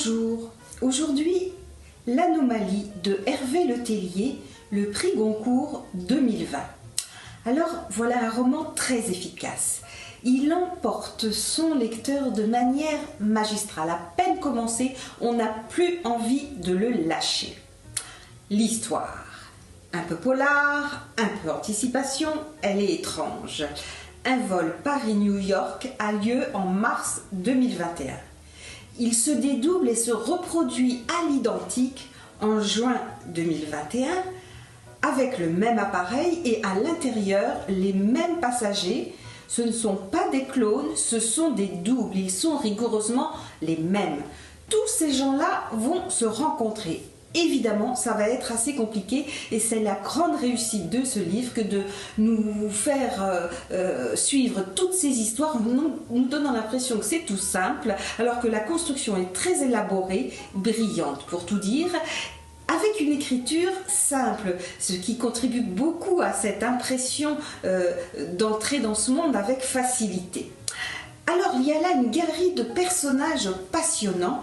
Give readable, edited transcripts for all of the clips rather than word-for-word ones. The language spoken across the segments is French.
Bonjour, aujourd'hui l'anomalie de Hervé Letellier, le prix Goncourt 2020. Alors voilà un roman très efficace. Il emporte son lecteur de manière magistrale. À peine commencé, on n'a plus envie de le lâcher. L'histoire, un peu polar, un peu anticipation, elle est étrange. Un vol Paris-New York a lieu en mars 2021. Il se dédouble et se reproduit à l'identique en juin 2021 avec le même appareil et à l'intérieur les mêmes passagers. Ce ne sont pas des clones, ce sont des doubles, ils sont rigoureusement les mêmes. Tous ces gens-là vont se rencontrer. Évidemment, ça va être assez compliqué et c'est la grande réussite de ce livre que de nous faire suivre toutes ces histoires nous donnant l'impression que c'est tout simple alors que la construction est très élaborée, brillante pour tout dire, avec une écriture simple, ce qui contribue beaucoup à cette impression d'entrer dans ce monde avec facilité. Alors il y a là une galerie de personnages passionnants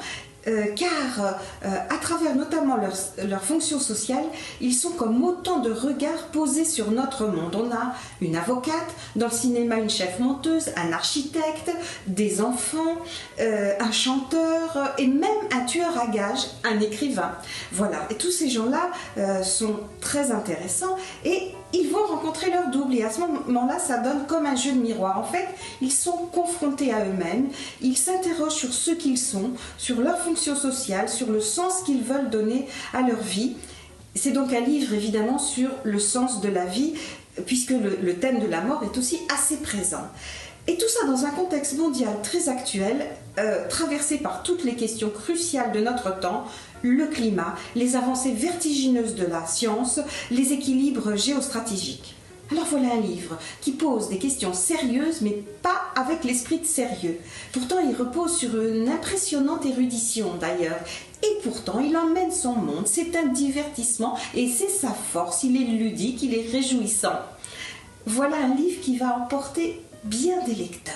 car à travers notamment leur fonction sociale, ils sont comme autant de regards posés sur notre monde. On a une avocate, dans le cinéma une chef-monteuse, un architecte, des enfants, un chanteur et même un tueur à gages, un écrivain. Voilà, et tous ces gens-là sont très intéressants et ils vont rencontrer leur double et à ce moment-là, ça donne comme un jeu de miroir. En fait, ils sont confrontés à eux-mêmes, ils s'interrogent sur ce qu'ils sont, sur leur fonction sociale, sur le sens qu'ils veulent donner à leur vie. C'est donc un livre évidemment sur le sens de la vie, puisque le thème de la mort est aussi assez présent. Et tout ça dans un contexte mondial très actuel, traversé par toutes les questions cruciales de notre temps, le climat, les avancées vertigineuses de la science, les équilibres géostratégiques. Alors voilà un livre qui pose des questions sérieuses, mais pas avec l'esprit de sérieux. Pourtant, il repose sur une impressionnante érudition d'ailleurs. Et pourtant, il emmène son monde, c'est un divertissement et c'est sa force, il est ludique, il est réjouissant. Voilà un livre qui va emporter bien des lecteurs.